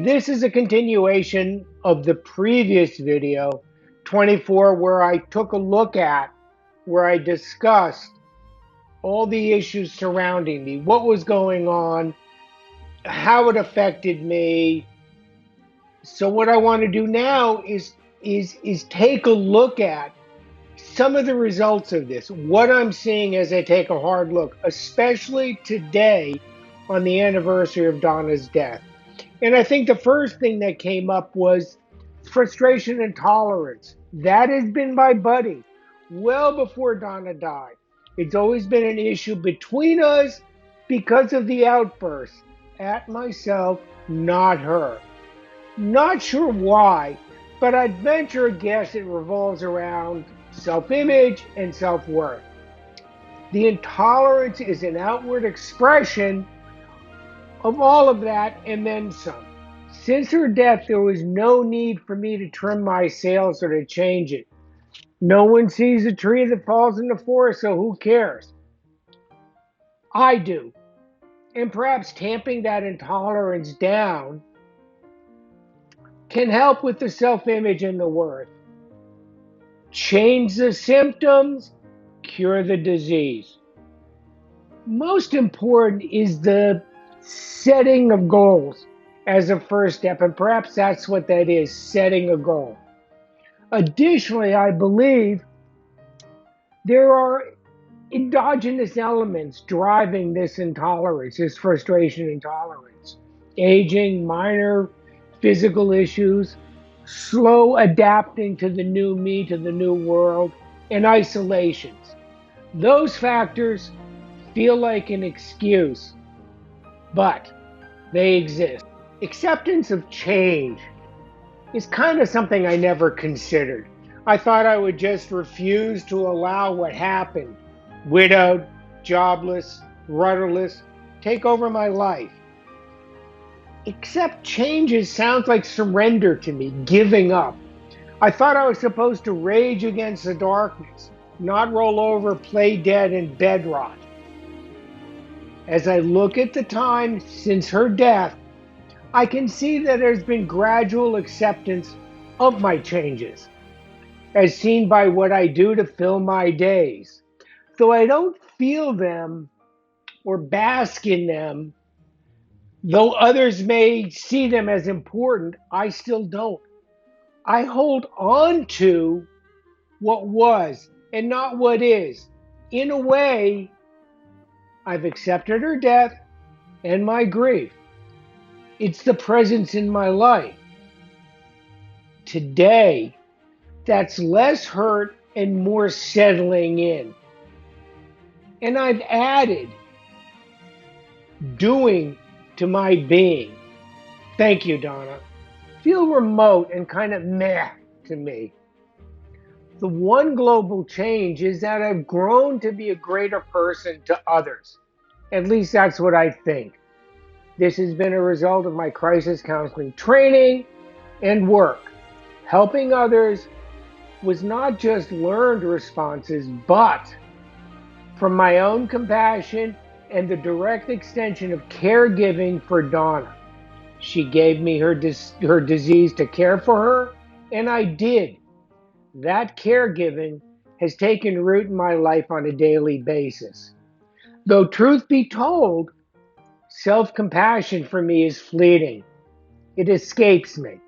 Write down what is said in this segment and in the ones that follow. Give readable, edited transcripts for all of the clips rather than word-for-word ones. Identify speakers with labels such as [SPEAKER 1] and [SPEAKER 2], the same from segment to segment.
[SPEAKER 1] This is a continuation of the previous video, 24, where I took a look at, where I discussed all the issues surrounding me, what was going on, how it affected me. So what I want to do now is take a look at some of the results of this, what I'm seeing as I take a hard look, especially today on the anniversary of Donna's death. And I think the first thing that came up was frustration and tolerance. That has been my buddy well before Donna died. It's always been an issue between us because of the outbursts at myself, not her. Not sure why, but I'd venture a guess it revolves around self-image and self-worth. The intolerance is an outward expression of all of that and then some. Since her death, there was no need for me to trim my sails or to change it. No one sees a tree that falls in the forest, so who cares? I do. And perhaps tamping that intolerance down can help with the self-image and the worth. Change the symptoms, cure the disease. Most important is the setting of goals as a first step, and perhaps that's what that is, setting a goal. Additionally, I believe there are endogenous elements driving this intolerance, this frustration and tolerance. Aging, minor physical issues, slow adapting to the new me, to the new world, and isolations. Those factors feel like an excuse, but they exist. Acceptance of change is kind of something I never considered. I thought I would just refuse to allow what happened, widowed, jobless, rudderless, take over my life. Accept changes sounds like surrender to me, giving up. I thought I was supposed to rage against the darkness, not roll over, play dead, and bed rot. As I look at the time since her death, I can see that there's been gradual acceptance of my changes, as seen by what I do to fill my days. Though I don't feel them or bask in them, though others may see them as important, I still don't. I hold on to what was and not what is. In a way, I've accepted her death and my grief. It's the presence in my life. Today, that's less hurt and more settling in. And I've added doing to my being. Thank you, Donna. Feel remote and kind of meh to me. The one global change is that I've grown to be a greater person to others. At least that's what I think. This has been a result of my crisis counseling training and work. Helping others was not just learned responses, but from my own compassion and the direct extension of caregiving for Donna. She gave me her disease to care for her, and I did. That caregiving has taken root in my life on a daily basis. Though truth be told, self-compassion for me is fleeting. It escapes me.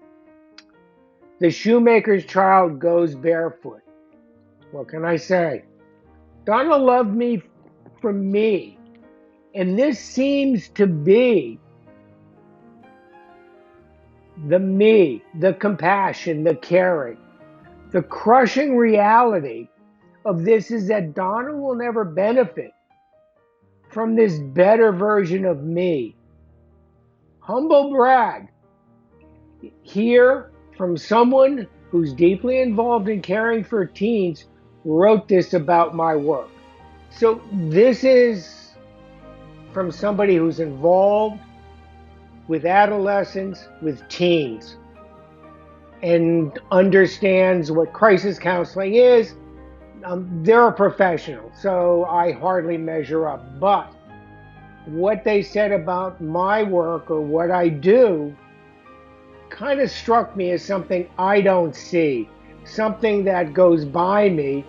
[SPEAKER 1] The shoemaker's child goes barefoot. What can I say? Donna loved me for me, and this seems to be the me, the compassion, the caring. The crushing reality of this is that Donna will never benefit from this better version of me. Humble brag. Here from someone who's deeply involved in caring for teens wrote this about my work. So this is from somebody who's involved with adolescents, with teens, and understands what crisis counseling is. They're a professional, so I hardly measure up. But what they said about my work or what I do kind of struck me as something I don't see, something that goes by me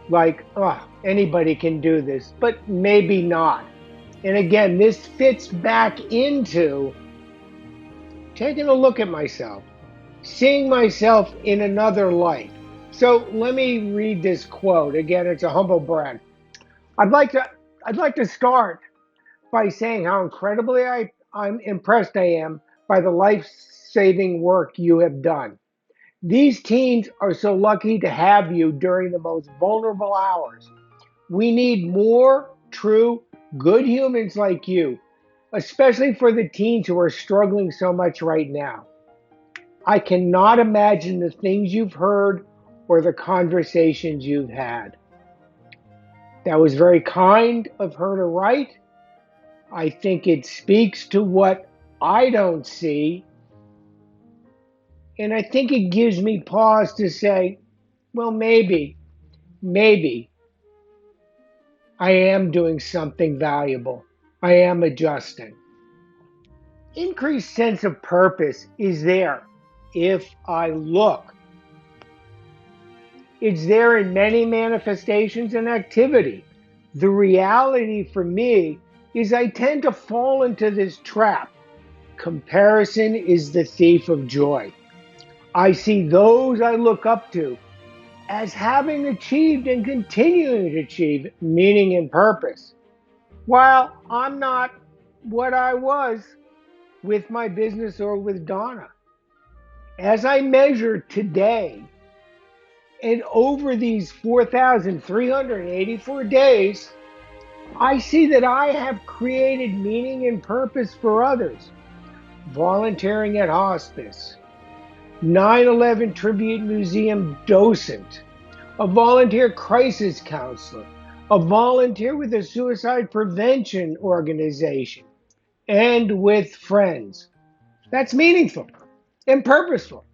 [SPEAKER 1] like, oh, anybody can do this, but maybe not. And again, this fits back into taking a look at myself, seeing myself in another light. So let me read this quote. Again, it's a humble brag. I'd like to I'd like to start by saying how incredibly I'm impressed I am by the life-saving work you have done. These teens are so lucky to have you during the most vulnerable hours. We need more true, good humans like you, especially for the teens who are struggling so much right now. I cannot imagine the things you've heard or the conversations you've had. That was very kind of her to write. I think it speaks to what I don't see. And I think it gives me pause to say, well, maybe I am doing something valuable. I am adjusting. Increased sense of purpose is there if I look. It's there in many manifestations and activity. The reality for me is I tend to fall into this trap. Comparison is the thief of joy. I see those I look up to as having achieved and continuing to achieve meaning and purpose, while I'm not what I was with my business or with Donna. As I measure today and over these 4,384 days, I see that I have created meaning and purpose for others. Volunteering at hospice, 9/11 Tribute Museum docent, a volunteer crisis counselor, a volunteer with a suicide prevention organization, and with friends. That's meaningful and purposeful.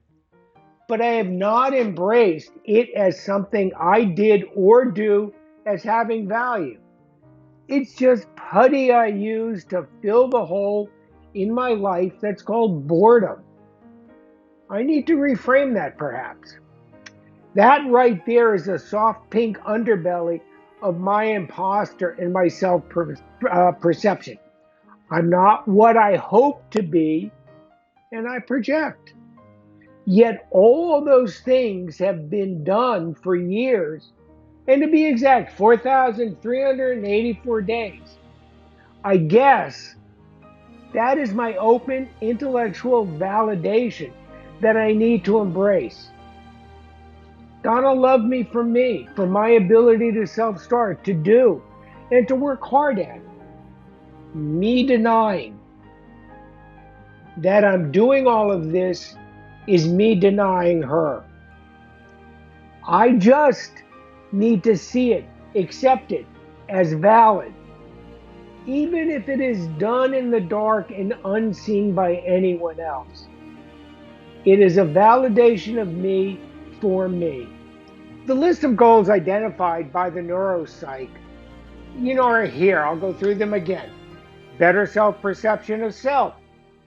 [SPEAKER 1] But I have not embraced it as something I did or do as having value. It's just putty I use to fill the hole in my life that's called boredom. I need to reframe that perhaps. That right there is a soft pink underbelly of my imposter and my self perception. I'm not what I hope to be, and I project. Yet all those things have been done for years, and to be exact, 4,384 days. I guess that is my open intellectual validation that I need to embrace. Donna loved me, for my ability to self-start, to do, and to work hard at it. Me denying that I'm doing all of this is me denying her. I just need to see it, accept it as valid, even if it is done in the dark and unseen by anyone else. It is a validation of me for me. The list of goals identified by the neuropsych, are here. I'll go through them again. Better self-perception of self,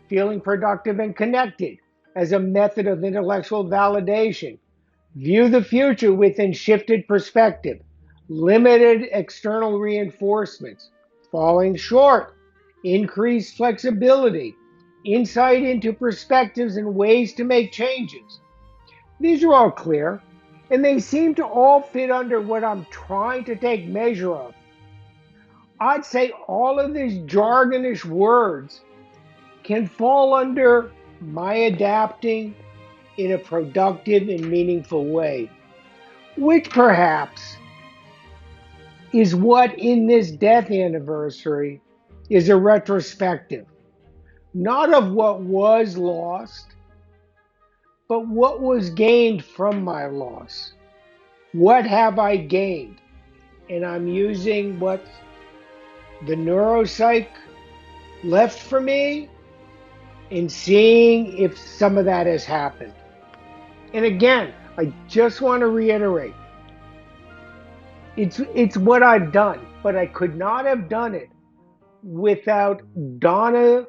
[SPEAKER 1] feeling productive and connected as a method of intellectual validation. View the future within shifted perspective, limited external reinforcements, falling short, increased flexibility, insight into perspectives and ways to make changes. These are all clear, and they seem to all fit under what I'm trying to take measure of. I'd say all of these jargonish words can fall under my adapting in a productive and meaningful way, which perhaps is what in this death anniversary is a retrospective, not of what was lost, but what was gained from my loss. What have I gained? And I'm using what the neuropsych left for me and seeing if some of that has happened. And again, I just want to reiterate, it's what I've done, but I could not have done it without Donna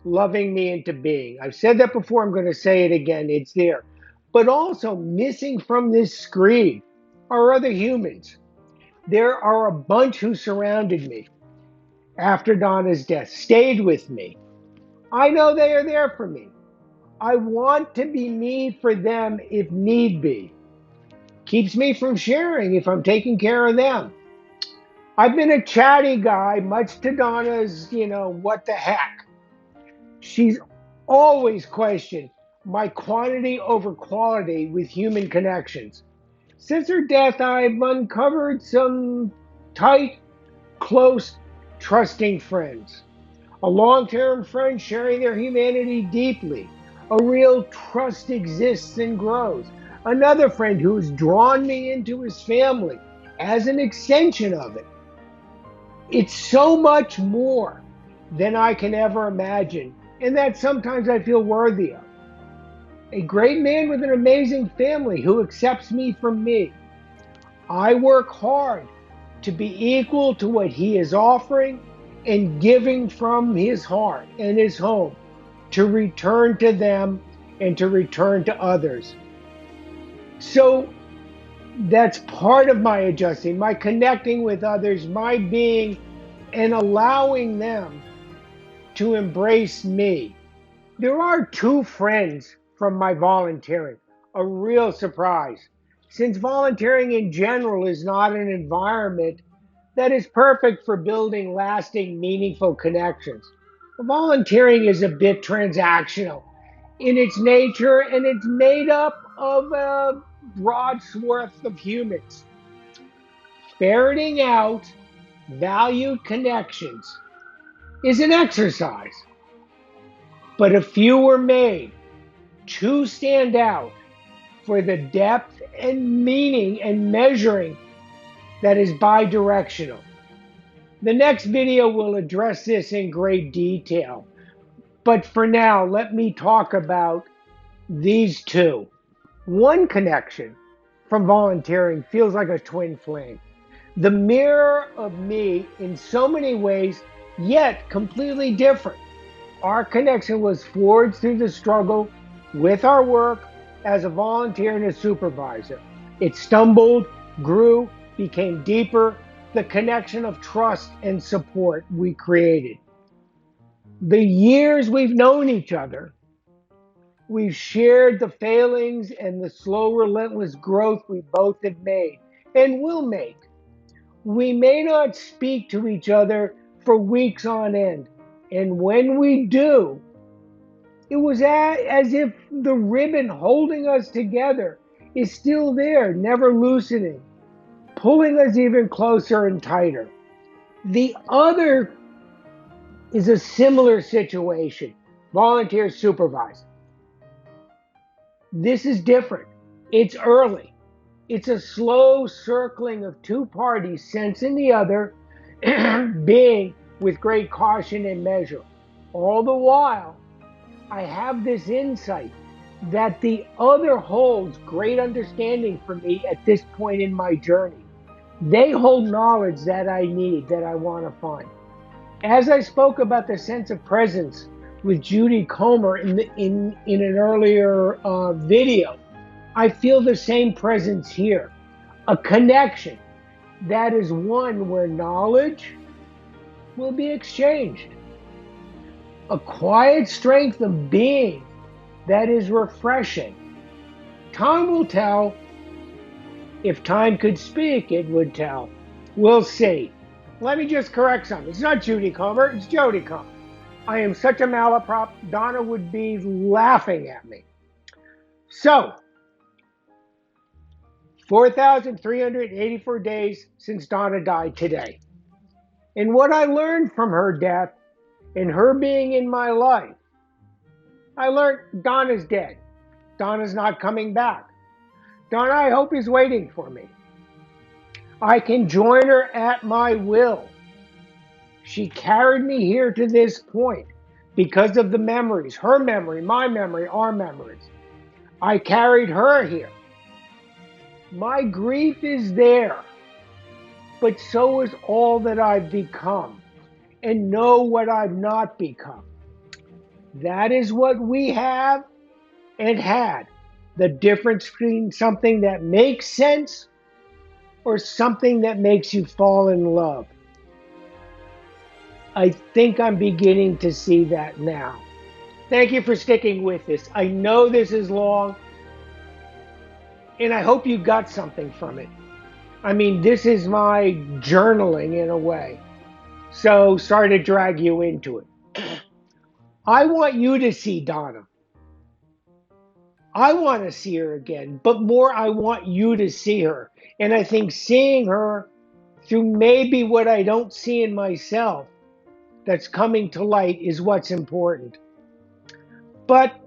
[SPEAKER 1] loving me into being. I've said that before, I'm going to say it again, it's there. But also missing from this screen are other humans. There are a bunch who surrounded me after Donna's death, stayed with me. I know they are there for me. I want to be me for them if need be. Keeps me from sharing if I'm taking care of them. I've been a chatty guy, much to Donna's, what the heck. She's always questioned my quantity over quality with human connections. Since her death, I've uncovered some tight, close, trusting friends. A long-term friend sharing their humanity deeply. A real trust exists and grows. Another friend who has drawn me into his family as an extension of it. It's so much more than I can ever imagine, and that sometimes I feel worthy of. A great man with an amazing family who accepts me for me. I work hard to be equal to what he is offering and giving from his heart and his home to return to them and to return to others. So that's part of my adjusting, my connecting with others, my being and allowing them to embrace me. There are two friends from my volunteering, a real surprise, since volunteering in general is not an environment that is perfect for building lasting, meaningful connections. Volunteering is a bit transactional in its nature, and it's made up of a broad swath of humans. Ferreting out valued connections is an exercise, but a few were made. Two stand out for the depth and meaning and measuring that is bidirectional. The next video will address this in great detail, but for now, let me talk about these two. One connection from volunteering feels like a twin flame, the mirror of me in so many ways, yet completely different. Our connection was forged through the struggle with our work as a volunteer and a supervisor. It stumbled, grew, became deeper, the connection of trust and support we created. The years we've known each other, we've shared the failings and the slow, relentless growth we both have made and will make. We may not speak to each other for weeks on end, and when we do, it was as if the ribbon holding us together is still there, never loosening, pulling us even closer and tighter. The other is a similar situation, volunteer supervisor. This is different. It's early. It's a slow circling of two parties sensing the other, being with great caution and measure. All the while, I have this insight that the other holds great understanding for me at this point in my journey. They hold knowledge that I need, that I want to find. As I spoke about the sense of presence with Judy Comer in an earlier video, I feel the same presence here. A connection that is one where knowledge will be exchanged. A quiet strength of being that is refreshing. Time will tell. If time could speak, it would tell. We'll see. Let me just correct something. It's not Judy Comer, it's Jody Comer. I am such a malaprop, Donna would be laughing at me. So, 4,384 days since Donna died today. And what I learned from her death and her being in my life, I learned Donna's dead. Donna's not coming back. Donna, I hope, is waiting for me. I can join her at my will. She carried me here to this point because of the memories, her memory, my memory, our memories. I carried her here. My grief is there, but so is all that I've become, and know what I've not become. That is what we have and had. The difference between something that makes sense or something that makes you fall in love. I think I'm beginning to see that now. Thank you for sticking with this. I know this is long, and I hope you got something from it. I mean, this is my journaling in a way. So sorry to drag you into it. I want you to see Donna. I want to see her again, but more, I want you to see her. And I think seeing her through maybe what I don't see in myself that's coming to light is what's important. But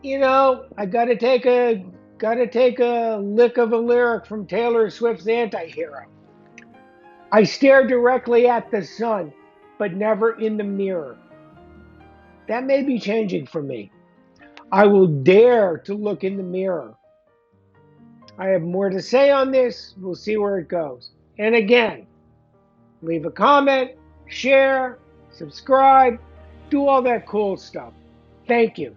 [SPEAKER 1] I gotta take a lick of a lyric from Taylor Swift's Anti-Hero. I stare directly at the sun, but never in the mirror. That may be changing for me. I will dare to look in the mirror. I have more to say on this. We'll see where it goes. And again, leave a comment, share, subscribe, do all that cool stuff. Thank you.